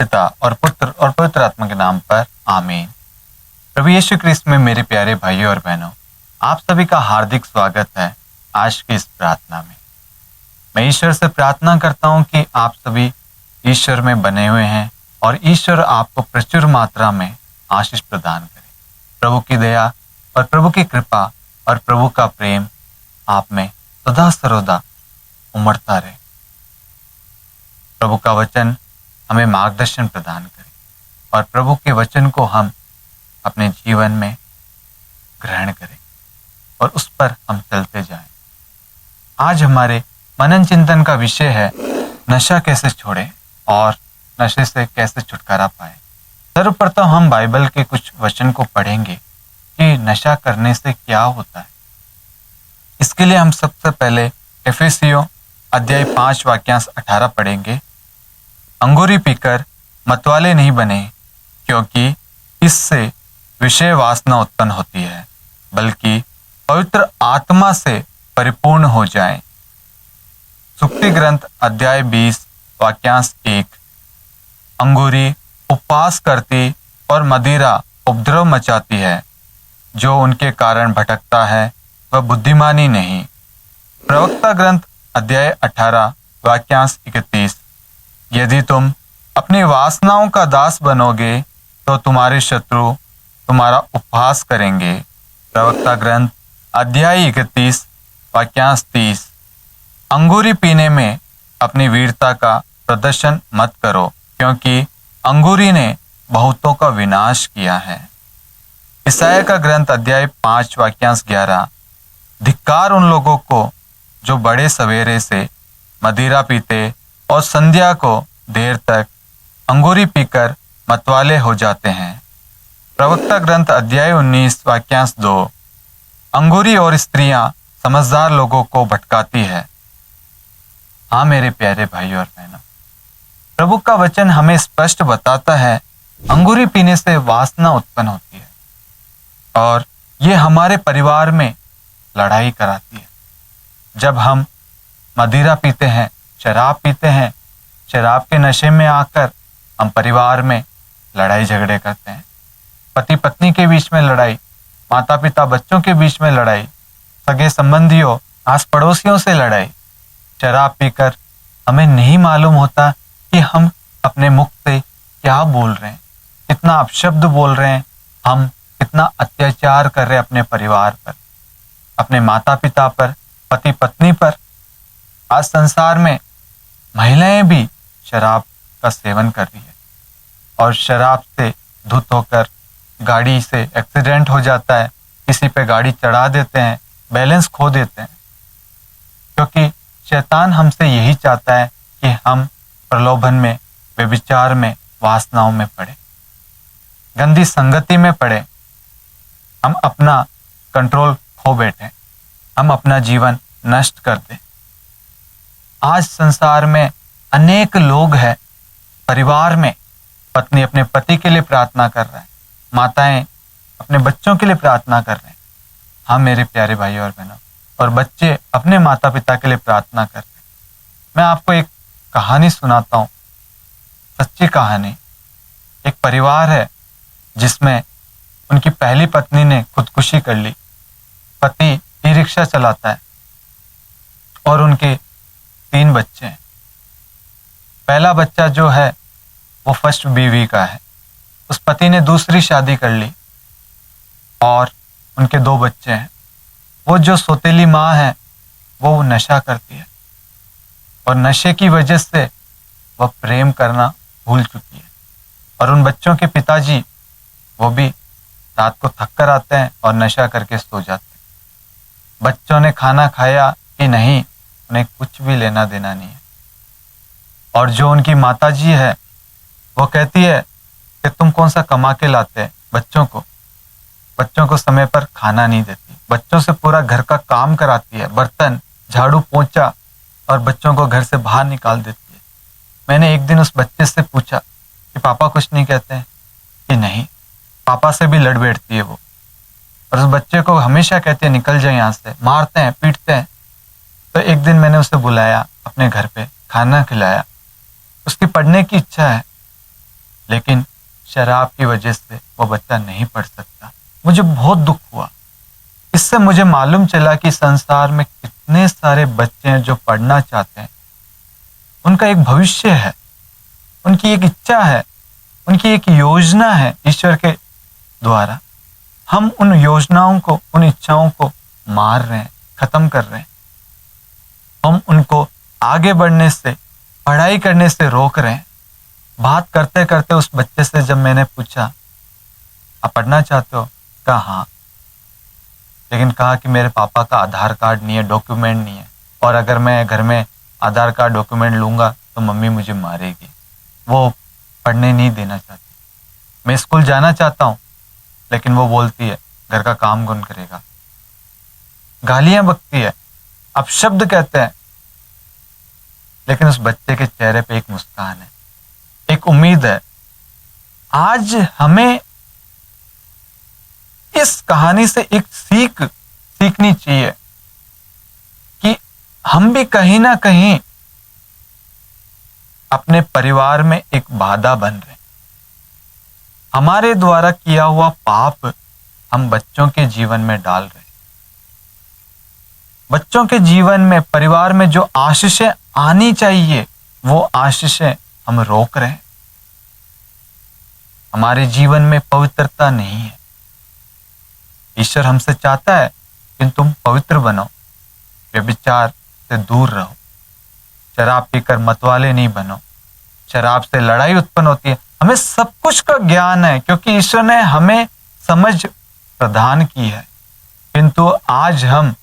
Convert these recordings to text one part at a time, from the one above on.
पिता और पुत्र और पवित्र आत्मा के नाम पर आमीन। प्रभु यीशु क्रिस्त में मेरे प्यारे भाइयों और बहनों, आप सभी का हार्दिक स्वागत है आज की इस प्रार्थना में। मैं ईश्वर से प्रार्थना करता हूं कि आप सभी ईश्वर में बने हुए हैं और ईश्वर आपको प्रचुर मात्रा में आशीष प्रदान करे। प्रभु की दया और प्रभु की कृपा और प्रभु का प्रेम आप में सदा सर्वदा उमड़ता रहे। प्रभु का वचन हमें मार्गदर्शन प्रदान करे और प्रभु के वचन को हम अपने जीवन में ग्रहण करें और उस पर हम चलते जाएं। आज हमारे मनन चिंतन का विषय है नशा कैसे छोड़ें और नशे से कैसे छुटकारा पाएं। सर्वप्रथम हम बाइबल के कुछ वचन को पढ़ेंगे कि नशा करने से क्या होता है। इसके लिए हम सबसे पहले एफेसियों अध्याय 5 वाक्यांश 18 पढ़ेंगे। अंगूरी पीकर मतवाले नहीं बने, क्योंकि इससे विषय वासना उत्पन्न होती है, बल्कि पवित्र आत्मा से परिपूर्ण हो जाएं। सुक्ति ग्रंथ अध्याय 20 वाक्यांश 1। अंगूरी उपवास करती और मदिरा उपद्रव मचाती है, जो उनके कारण भटकता है वह बुद्धिमानी नहीं। प्रवक्ता ग्रंथ अध्याय 18 वाक्यांश 31। यदि तुम अपनी वासनाओं का दास बनोगे तो तुम्हारे शत्रु तुम्हारा उपहास करेंगे। प्रवक्ता ग्रंथ अध्याय 31 वाक्यांश 30। अंगूरी पीने में अपनी वीरता का प्रदर्शन मत करो, क्योंकि अंगूरी ने बहुतों का विनाश किया है। ईसाया का ग्रंथ अध्याय 5 वाक्यांश 11। धिक्कार उन लोगों को जो बड़े सवेरे से मदिरा पीते और संध्या को देर तक अंगूरी पीकर मतवाले हो जाते हैं। प्रवक्ता ग्रंथ अध्याय 19 वाक्यांश 2। अंगूरी और स्त्रियां समझदार लोगों को भटकाती है। हाँ मेरे प्यारे भाइयों और बहनों, प्रभु का वचन हमें स्पष्ट बताता है अंगूरी पीने से वासना उत्पन्न होती है और ये हमारे परिवार में लड़ाई कराती है। जब हम मदिरा पीते हैं, शराब पीते हैं, शराब के नशे में आकर हम परिवार में लड़ाई झगड़े करते हैं। पति पत्नी के बीच में लड़ाई, माता पिता बच्चों के बीच में लड़ाई, सगे संबंधियों आस पड़ोसियों से लड़ाई। शराब पीकर हमें नहीं मालूम होता कि हम अपने मुख से क्या बोल रहे हैं, कितना अपशब्द बोल रहे हैं, हम कितना अत्याचार कर रहे हैं अपने परिवार पर, अपने माता पिता पर, पति पत्नी पर। आज संसार में महिलाएं भी शराब का सेवन कर रही है और शराब से धुत होकर गाड़ी से एक्सीडेंट हो जाता है, किसी पे गाड़ी चढ़ा देते हैं, बैलेंस खो देते हैं, क्योंकि शैतान हमसे यही चाहता है कि हम प्रलोभन में, व्यभिचार में, वासनाओं में पड़े, गंदी संगति में पड़े, हम अपना कंट्रोल खो बैठे, हम अपना जीवन नष्ट कर दें। आज संसार में अनेक लोग हैं, परिवार में पत्नी अपने पति के लिए प्रार्थना कर रहे हैं, माताएं अपने बच्चों के लिए प्रार्थना कर रहे हैं। हाँ मेरे प्यारे भाइयों और बहनों, और बच्चे अपने माता पिता के लिए प्रार्थना कर रहे हैं। मैं आपको एक कहानी सुनाता हूँ, सच्ची कहानी। एक परिवार है जिसमें उनकी पहली पत्नी ने खुदकुशी कर ली। पति ई रिक्शा चलाता है और उनके 3 बच्चे हैं। पहला बच्चा जो है वो फर्स्ट बीवी का है। उस पति ने दूसरी शादी कर ली और उनके 2 बच्चे हैं। वो जो सौतेली माँ है वो नशा करती है और नशे की वजह से वह प्रेम करना भूल चुकी है। और उन बच्चों के पिताजी वो भी रात को थक कर आते हैं और नशा करके सो जाते हैं। बच्चों ने खाना खाया कि नहीं, उन्हें कुछ भी लेना देना नहीं है। और जो उनकी माताजी है वो कहती है कि तुम कौन सा कमा के लाते हैं बच्चों को समय पर खाना नहीं देती, बच्चों से पूरा घर का काम कराती है, बर्तन झाड़ू पोंछा, और बच्चों को घर से बाहर निकाल देती है। मैंने एक दिन उस बच्चे से पूछा कि पापा कुछ नहीं कहते हैं? कि नहीं, पापा से भी लड़ बैठती है वो, और उस बच्चे को हमेशा कहती है निकल जाए यहाँ से, मारते हैं, पीटते हैं। तो एक दिन मैंने उसे बुलाया अपने घर पे, खाना खिलाया। उसकी पढ़ने की इच्छा है लेकिन शराब की वजह से वो बच्चा नहीं पढ़ सकता। मुझे बहुत दुख हुआ। इससे मुझे मालूम चला कि संसार में कितने सारे बच्चे हैं जो पढ़ना चाहते हैं, उनका एक भविष्य है, उनकी एक इच्छा है, उनकी एक योजना है ईश्वर के द्वारा। हम उन योजनाओं को, उन इच्छाओं को मार रहे हैं, खत्म कर रहे हैं। हम उनको आगे बढ़ने से, पढ़ाई करने से रोक रहे हैं। बात करते करते उस बच्चे से जब मैंने पूछा, आप पढ़ना चाहते हो? कहा हाँ, लेकिन कहा कि मेरे पापा का आधार कार्ड नहीं है, डॉक्यूमेंट नहीं है, और अगर मैं घर में आधार कार्ड डॉक्यूमेंट लूंगा तो मम्मी मुझे मारेगी। वो पढ़ने नहीं देना चाहती। मैं स्कूल जाना चाहता हूँ, लेकिन वो बोलती है घर का काम कौन करेगा। गालियां बकती है, अपशब्द कहते हैं, लेकिन उस बच्चे के चेहरे पे एक मुस्कान है, एक उम्मीद है। आज हमें इस कहानी से एक सीखनी चाहिए कि हम भी कहीं ना कहीं अपने परिवार में एक बाधा बन रहे हैं। हमारे द्वारा किया हुआ पाप हम बच्चों के जीवन में डाल रहे हैं। बच्चों के जीवन में, परिवार में जो आशीषें आनी चाहिए, वो आशीषें हम रोक रहे हैं। हमारे जीवन में पवित्रता नहीं है। ईश्वर हमसे चाहता है कि तुम पवित्र बनो, व्यभिचार से दूर रहो, शराब पीकर मतवाले नहीं बनो। शराब से लड़ाई उत्पन्न होती है। हमें सब कुछ का ज्ञान है, क्योंकि ईश्वर ने हमें समझ प्रदान की है, किंतु आज हम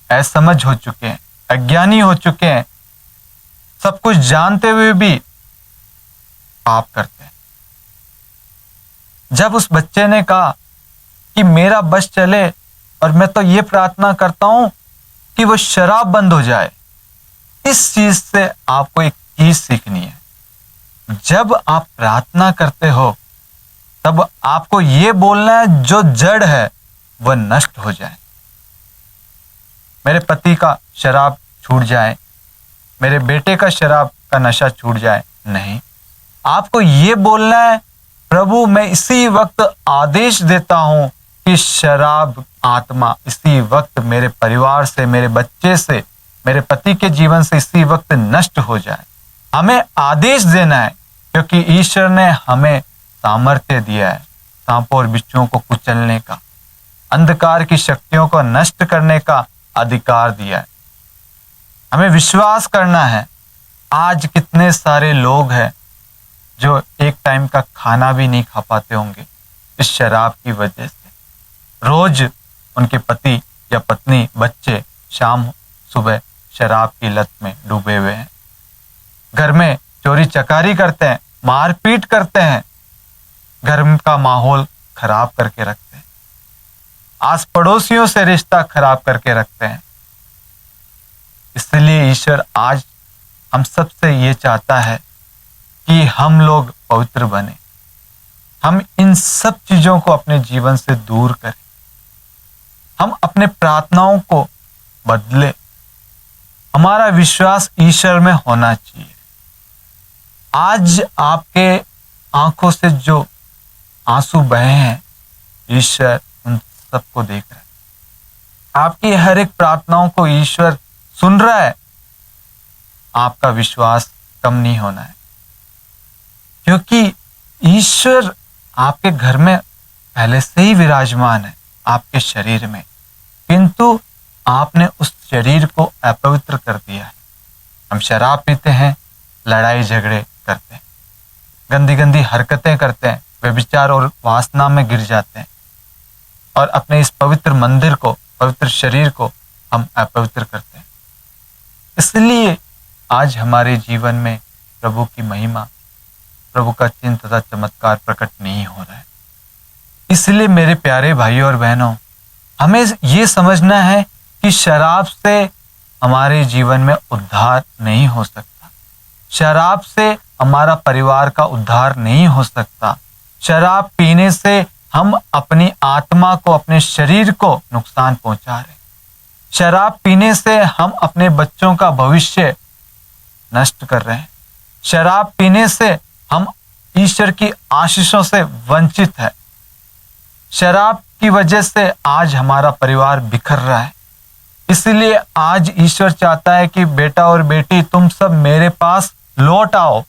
असमझ हो चुके हैं, अज्ञानी हो चुके हैं। सब कुछ जानते हुए भी पाप करते हैं। जब उस बच्चे ने कहा कि मेरा बस चले, और मैं तो ये प्रार्थना करता हूं कि वो शराब बंद हो जाए, इस चीज से आपको एक चीज सीखनी है। जब आप प्रार्थना करते हो, तब आपको ये बोलना है जो जड़ है वह नष्ट हो जाए। मेरे पति का शराब छूट जाए, मेरे बेटे का शराब का नशा छूट जाए, नहीं। आपको ये बोलना है, प्रभु मैं इसी वक्त आदेश देता हूं कि शराब आत्मा इसी वक्त मेरे परिवार से, मेरे बच्चे से, मेरे पति के जीवन से इसी वक्त नष्ट हो जाए। हमें आदेश देना है, क्योंकि ईश्वर ने हमें सामर्थ्य दिया है सांपों और बिच्छुओं को कुचलने का, अंधकार की शक्तियों को नष्ट करने का अधिकार दिया है। हमें विश्वास करना है। आज कितने सारे लोग हैं जो एक टाइम का खाना भी नहीं खा पाते होंगे इस शराब की वजह से। रोज उनके पति या पत्नी, बच्चे शाम सुबह शराब की लत में डूबे हुए हैं। घर में चोरी चकारी करते हैं, मारपीट करते हैं, घर का माहौल खराब करके रखते हैं, आस पड़ोसियों से रिश्ता खराब करके रखते हैं। इसलिए ईश्वर आज हम सबसे ये चाहता है कि हम लोग पवित्र बने, हम इन सब चीजों को अपने जीवन से दूर करें, हम अपने प्रार्थनाओं को बदले। हमारा विश्वास ईश्वर में होना चाहिए। आज आपके आंखों से जो आंसू बहे हैं, ईश्वर उन सबको देख रहा है। आपकी हर एक प्रार्थनाओं को ईश्वर सुन रहा है। आपका विश्वास कम नहीं होना है, क्योंकि ईश्वर आपके घर में पहले से ही विराजमान है, आपके शरीर में, किंतु आपने उस शरीर को अपवित्र कर दिया है। हम शराब पीते हैं, लड़ाई झगड़े करते हैं, गंदी गंदी हरकतें करते हैं, व्यभिचार और वासना में गिर जाते हैं, और अपने इस पवित्र मंदिर को, पवित्र शरीर को हम अपवित्र करते हैं। इसलिए आज हमारे जीवन में प्रभु की महिमा, प्रभु का चिन्ह तथा चमत्कार प्रकट नहीं हो रहा है। इसलिए मेरे प्यारे भाइयों और बहनों, हमें ये समझना है कि शराब से हमारे जीवन में उद्धार नहीं हो सकता। शराब से हमारा परिवार का उद्धार नहीं हो सकता। शराब पीने से हम अपनी आत्मा को, अपने शरीर को नुकसान पहुंचा रहे। शराब पीने से हम अपने बच्चों का भविष्य नष्ट कर रहे हैं। शराब पीने से हम ईश्वर की आशीषों से वंचित है। शराब की वजह से आज हमारा परिवार बिखर रहा है। इसलिए आज ईश्वर चाहता है कि बेटा और बेटी तुम सब मेरे पास लौट आओ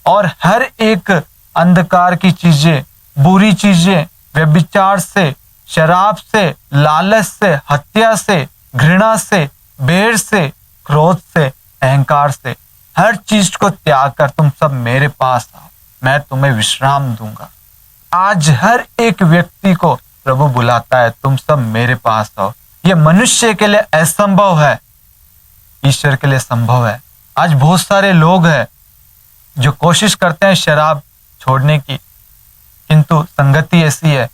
और हर एक अंधकार की चीजें, बुरी चीजें, व्यभिचार से, शराब से, लालच से, हत्या से, घृणा से, बैर से, क्रोध से, अहंकार से, हर चीज को त्याग कर तुम सब मेरे पास आओ, मैं तुम्हें विश्राम दूंगा। आज हर एक व्यक्ति को प्रभु बुलाता है, तुम सब मेरे पास आओ। यह मनुष्य के लिए असंभव है, ईश्वर के लिए संभव है। आज बहुत सारे लोग हैं जो कोशिश करते हैं शराब छोड़ने की, किंतु संगति ऐसी है,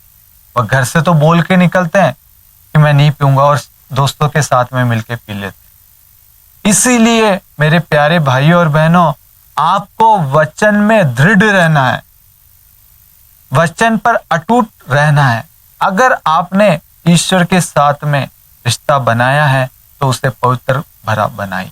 वह घर से तो बोल के निकलते हैं कि मैं नहीं पीऊंगा और दोस्तों के साथ में मिलके पी लेते। इसीलिए मेरे प्यारे भाइयों और बहनों, आपको वचन में दृढ़ रहना है, वचन पर अटूट रहना है। अगर आपने ईश्वर के साथ में रिश्ता बनाया है तो उसे पवित्र भरा बनाइए।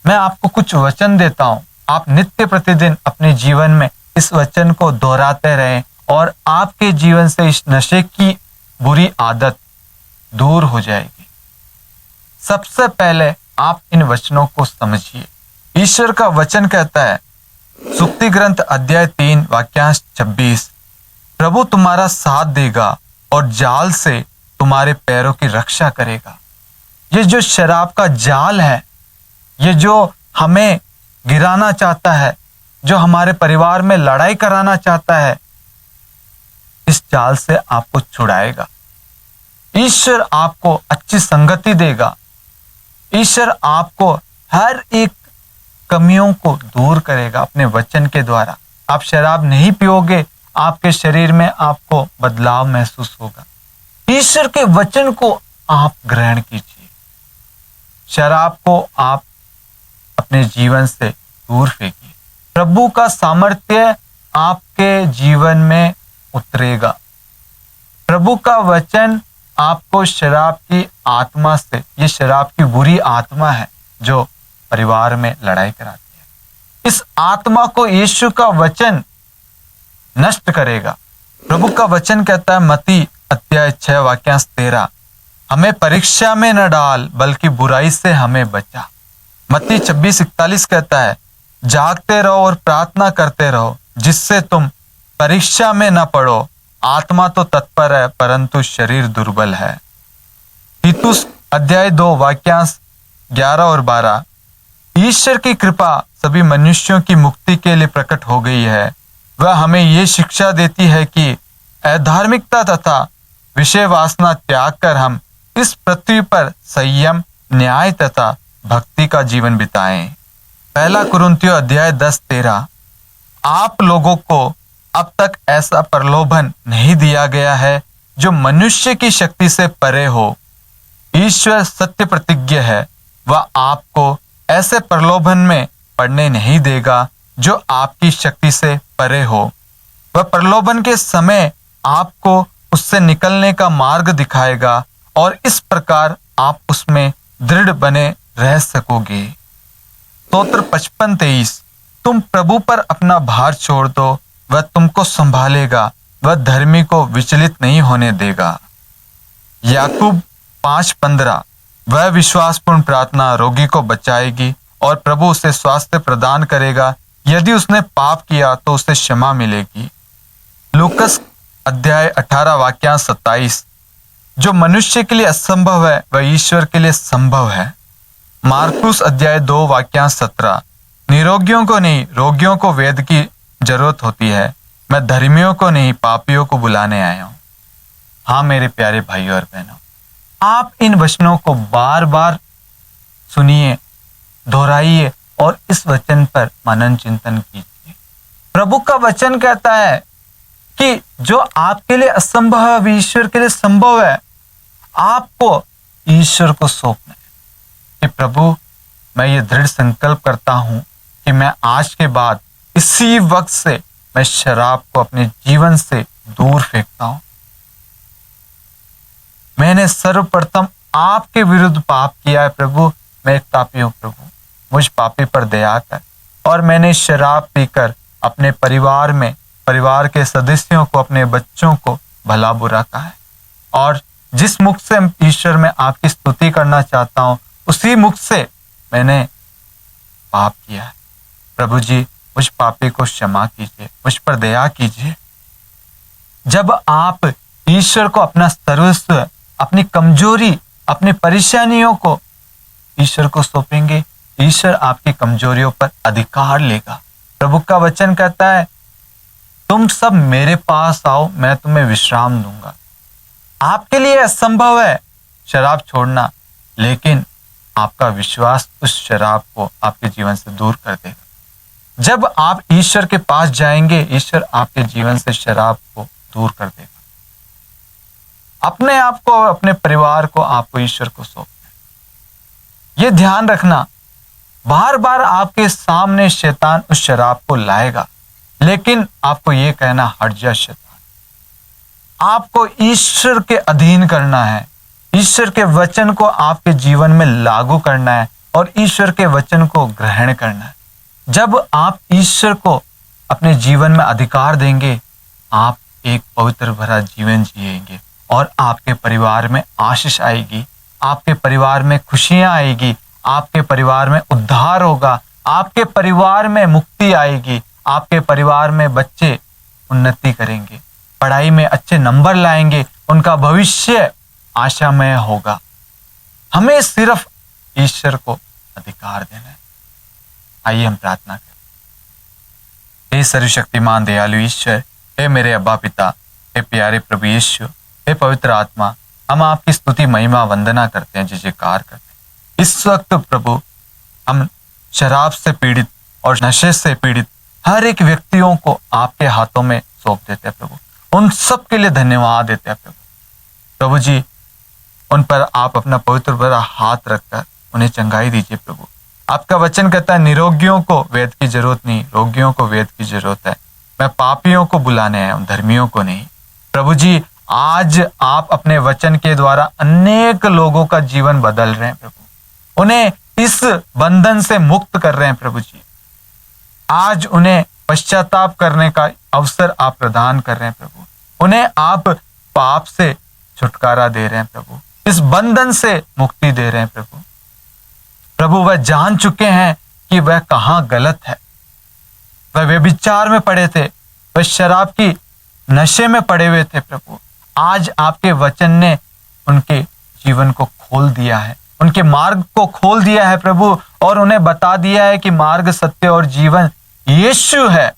मैं आपको कुछ वचन देता हूं, आप नित्य प्रतिदिन अपने जीवन में इस वचन को दोहराते रहें और आपके जीवन से इस नशे की बुरी आदत दूर हो जाएगी। सबसे पहले आप इन वचनों को समझिए। ईश्वर का वचन कहता है, सुक्ति ग्रंथ अध्याय 3 वाक्यांश 26, प्रभु तुम्हारा साथ देगा और जाल से तुम्हारे पैरों की रक्षा करेगा। ये जो शराब का जाल है, ये जो हमें गिराना चाहता है, जो हमारे परिवार में लड़ाई कराना चाहता है, इस जाल से आपको छुड़ाएगा। ईश्वर आपको अच्छी संगति देगा। ईश्वर आपको हर एक कमियों को दूर करेगा अपने वचन के द्वारा। आप शराब नहीं पियोगे, आपके शरीर में आपको बदलाव महसूस होगा। ईश्वर के वचन को आप ग्रहण कीजिए। शराब को आप अपने जीवन से दूर फेंकिए। प्रभु का सामर्थ्य आपके जीवन में उतरेगा। प्रभु का वचन आपको शराब की आत्मा से, ये शराब की बुरी आत्मा है जो परिवार में लड़ाई कराती है, इस आत्मा को यीशु का वचन नष्ट करेगा। प्रभु का वचन कहता है, मत्ती अध्याय 6 वाक्यांश 13, हमें परीक्षा में न डाल बल्कि बुराई से हमें बचा। मत्ती 26:41 कहता है, जागते रहो और प्रार्थना करते रहो जिससे तुम परीक्षा में न पड़ो। आत्मा तो तत्पर है परंतु शरीर दुर्बल है। तीतुस अध्याय 2 वाक्यांश 11 और 12, ईश्वर की कृपा सभी मनुष्यों की मुक्ति के लिए प्रकट हो गई है। वह हमें ये शिक्षा देती है कि अधार्मिकता तथा विषय वासना त्याग कर हम इस पृथ्वी पर संयम, न्याय तथा भक्ति का जीवन बिताएं। पहला कुरिन्थियों अध्याय 10-13, आप लोगों को अब तक ऐसा प्रलोभन नहीं दिया गया है जो मनुष्य की शक्ति से परे हो। ईश्वर सत्य प्रतिज्ञ है, वह आपको ऐसे प्रलोभन में पड़ने नहीं देगा जो आपकी शक्ति से परे हो। वह प्रलोभन के समय आपको उससे निकलने का मार्ग दिखाएगा और इस प्रकार आप उसमें दृढ़ बने रह सकोगे। स्तोत्र 55:23, तुम प्रभु पर अपना भार छोड़ दो, वह तुमको संभालेगा, वह धर्मी को विचलित नहीं होने देगा। याकूब 5:15, वह विश्वासपूर्ण प्रार्थना रोगी को बचाएगी और प्रभु उसे स्वास्थ्य प्रदान करेगा। यदि उसने पाप किया तो उसे क्षमा मिलेगी। लूकस अध्याय 18 वाक्यांश 27, जो मनुष्य के लिए असंभव है वह ईश्वर के लिए संभव है। मार्कुस अध्याय 2 वाक्यांश 17, निरोगियों को नहीं रोगियों को वेद की जरूरत होती है, मैं धर्मियों को नहीं पापियों को बुलाने आया हूं। हाँ मेरे प्यारे भाइयों और बहनों, आप इन वचनों को बार बार सुनिए, दोहराइए और इस वचन पर मनन चिंतन कीजिए। प्रभु का वचन कहता है कि जो आपके लिए असंभव है वह ईश्वर के लिए संभव है। आपको ईश्वर को सौंपना है कि प्रभु, मैं ये दृढ़ संकल्प करता हूं कि मैं आज के बाद इसी वक्त से मैं शराब को अपने जीवन से दूर फेंकता हूं। मैंने सर्वप्रथम आपके विरुद्ध पाप किया है प्रभु, मैं एक पापी हूं प्रभु, मुझ पापी पर दया कर। और मैंने शराब पीकर अपने परिवार में, परिवार के सदस्यों को, अपने बच्चों को भला बुरा कहा है। और जिस मुख से ईश्वर मैं आपकी स्तुति करना चाहता हूं, उसी मुख से मैंने पाप किया है। प्रभु जी, मुझ पापी को क्षमा कीजिए, मुझ पर दया कीजिए। जब आप ईश्वर को अपना सर्वस्व, अपनी कमजोरी, अपनी परेशानियों को ईश्वर को सौंपेंगे, ईश्वर आपकी कमजोरियों पर अधिकार लेगा। प्रभु का वचन कहता है, तुम सब मेरे पास आओ, मैं तुम्हें विश्राम दूंगा। आपके लिए असंभव है शराब छोड़ना, लेकिन आपका विश्वास उस शराब को आपके जीवन से दूर कर देगा। जब आप ईश्वर के पास जाएंगे, ईश्वर आपके जीवन से शराब को दूर कर देगा। अपने आप को, अपने परिवार को आपको ईश्वर को सौंपना है। यह ध्यान रखना, बार बार आपके सामने शैतान उस शराब को लाएगा, लेकिन आपको यह कहना, हट जा शैतान। आपको ईश्वर के अधीन करना है, ईश्वर के वचन को आपके जीवन में लागू करना है और ईश्वर के वचन को ग्रहण करना है। जब आप ईश्वर को अपने जीवन में अधिकार देंगे, आप एक पवित्र भरा जीवन जिएंगे और आपके परिवार में आशीष आएगी, आपके परिवार में खुशियां आएगी, आपके परिवार में उद्धार होगा, आपके परिवार में मुक्ति आएगी, आपके परिवार में बच्चे उन्नति करेंगे, पढ़ाई में अच्छे नंबर लाएंगे, उनका भविष्य आशामय होगा। हमें सिर्फ ईश्वर को अधिकार देना है। आइए हम प्रार्थना करें। हे सर्वशक्तिमान दयालु ईश्वर, हे मेरे अब्बा पिता, हे प्यारे प्रभु यीशु, हे पवित्र आत्मा, हम आपकी स्तुति महिमा वंदना करते हैं, जयकार करते हैं। इस वक्त प्रभु हम शराब से पीड़ित और नशे से पीड़ित हर एक व्यक्तियों को आपके हाथों में सौंप देते हैं प्रभु। उन सब के लिए धन्यवाद देते हैं प्रभु। प्रभु जी, उन पर आप अपना पवित्र भरा हाथ रखकर उन्हें चंगाई दीजिए प्रभु। आपका वचन कहता है, निरोगियों को वैद्य की जरूरत नहीं, रोगियों को वैद्य की जरूरत है। मैं पापियों को बुलाने आया हूं, धर्मियों को नहीं। प्रभु जी, आज आप अपने वचन के द्वारा अनेक लोगों का जीवन बदल रहे हैं प्रभु, उन्हें इस बंधन से मुक्त कर रहे हैं प्रभु जी। आज उन्हें पश्चाताप करने का अवसर आप प्रदान कर रहे हैं प्रभु, उन्हें आप पाप से छुटकारा दे रहे हैं प्रभु, इस बंधन से मुक्ति दे रहे हैं प्रभु। प्रभु, वह जान चुके हैं कि वह कहां गलत है। वह व्यभिचार में पड़े थे, वह शराब की नशे में पड़े हुए थे प्रभु। आज आपके वचन ने उनके जीवन को खोल दिया है, उनके मार्ग को खोल दिया है प्रभु, और उन्हें बता दिया है कि मार्ग, सत्य और जीवन यीशु है।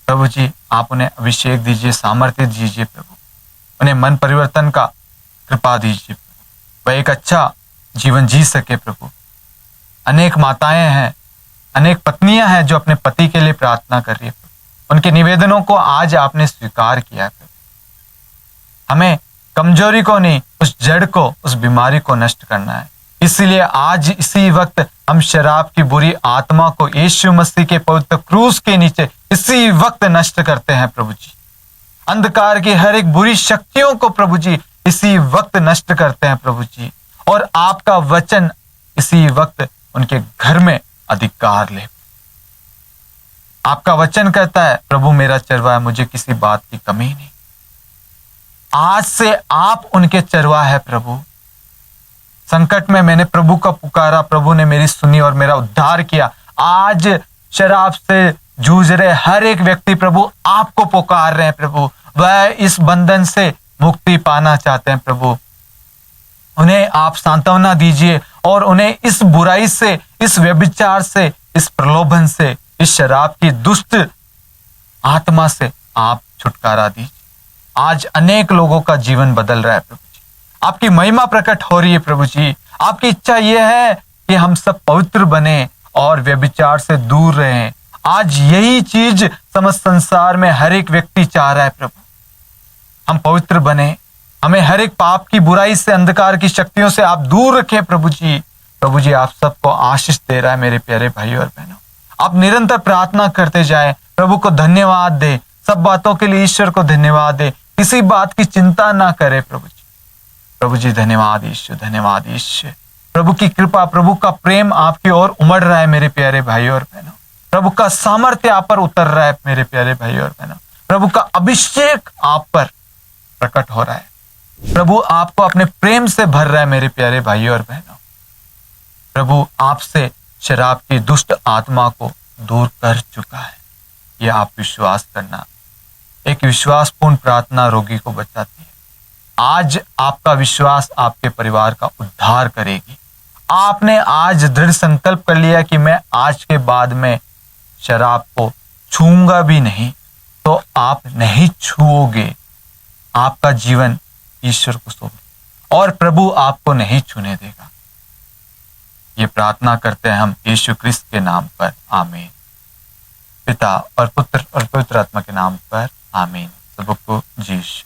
प्रभु जी, आप उन्हें अभिषेक दीजिए, सामर्थ्य दीजिए प्रभु, उन्हें मन परिवर्तन का कृपा दीजिए प्रभु, वह एक अच्छा जीवन जी सके प्रभु। अनेक माताएं हैं, अनेक पत्नियां हैं जो अपने पति के लिए प्रार्थना कर रही है प्रभु। उनके निवेदनों को आज आपने स्वीकार किया है प्रभु। हमें कमजोरी को नहीं, उस जड़ को, उस बीमारी को नष्ट करना है। इसलिए आज इसी वक्त हम शराब की बुरी आत्मा को यीशु मसीह के पवित्र क्रूस के नीचे इसी वक्त नष्ट करते हैं प्रभु जी। अंधकार की हर एक बुरी शक्तियों को प्रभु जी इसी वक्त नष्ट करते हैं प्रभु जी, और आपका वचन इसी वक्त उनके घर में अधिकार ले। आपका वचन कहता है, प्रभु मेरा चरवाहा है, मुझे किसी बात की कमी नहीं। आज से आप उनके चरवाहा है प्रभु। संकट में मैंने प्रभु का पुकारा, प्रभु ने मेरी सुनी और मेरा उद्धार किया। आज शराब से जूझ रहे हर एक व्यक्ति प्रभु आपको पुकार रहे हैं प्रभु, वह इस बंधन से मुक्ति पाना चाहते हैं प्रभु। उन्हें आप सांत्वना दीजिए और उन्हें इस बुराई से, इस व्यभिचार से, इस प्रलोभन से, इस शराब की दुष्ट आत्मा से आप छुटकारा दीजिए। आज अनेक लोगों का जीवन बदल रहा है प्रभु जी, आपकी महिमा प्रकट हो रही है प्रभु जी। आपकी इच्छा यह है कि हम सब पवित्र बने और व्यभिचार से दूर रहें। आज यही चीज समस्त संसार में हर एक व्यक्ति चाह रहा है प्रभु, हम पवित्र बने, हमें हर एक पाप की बुराई से, अंधकार की शक्तियों से आप दूर रखें प्रभु जी। प्रभु जी, आप सबको आशीष दे रहा है मेरे प्यारे भाई और बहनों। आप निरंतर प्रार्थना करते जाएं, प्रभु को धन्यवाद दे, सब बातों के लिए ईश्वर को धन्यवाद दे, किसी बात की चिंता ना करे प्रभु जी। प्रभु जी धन्यवाद ईश्वर, धन्यवाद ईश्वर। प्रभु की कृपा, प्रभु का प्रेम आपकी ओर उमड़ रहा है मेरे प्यारे भाई और बहनों। प्रभु का सामर्थ्य आप पर उतर रहा है मेरे प्यारे भाई और बहनों। प्रभु का अभिषेक आप पर प्रकट हो रहा है। प्रभु आपको अपने प्रेम से भर रहा है मेरे प्यारे भाई और बहनों। प्रभु आपसे शराब की दुष्ट आत्मा को दूर कर चुका है। यह आप विश्वास करना। एक विश्वासपूर्ण प्रार्थना रोगी को बचाती है। आज आपका विश्वास आपके परिवार का उद्धार करेगी। आपने आज दृढ़ संकल्प कर लिया कि मैं आज के बाद में शराब को छूऊंगा भी नहीं, तो आप नहीं छूओगे। आपका जीवन ईश्वर को सौंप और प्रभु आपको नहीं छूने देगा। ये प्रार्थना करते हैं हम यीशु क्रिस्त के नाम पर, आमीन। पिता और पुत्र और पवित्र आत्मा के नाम पर, आमीन। सबको जीश।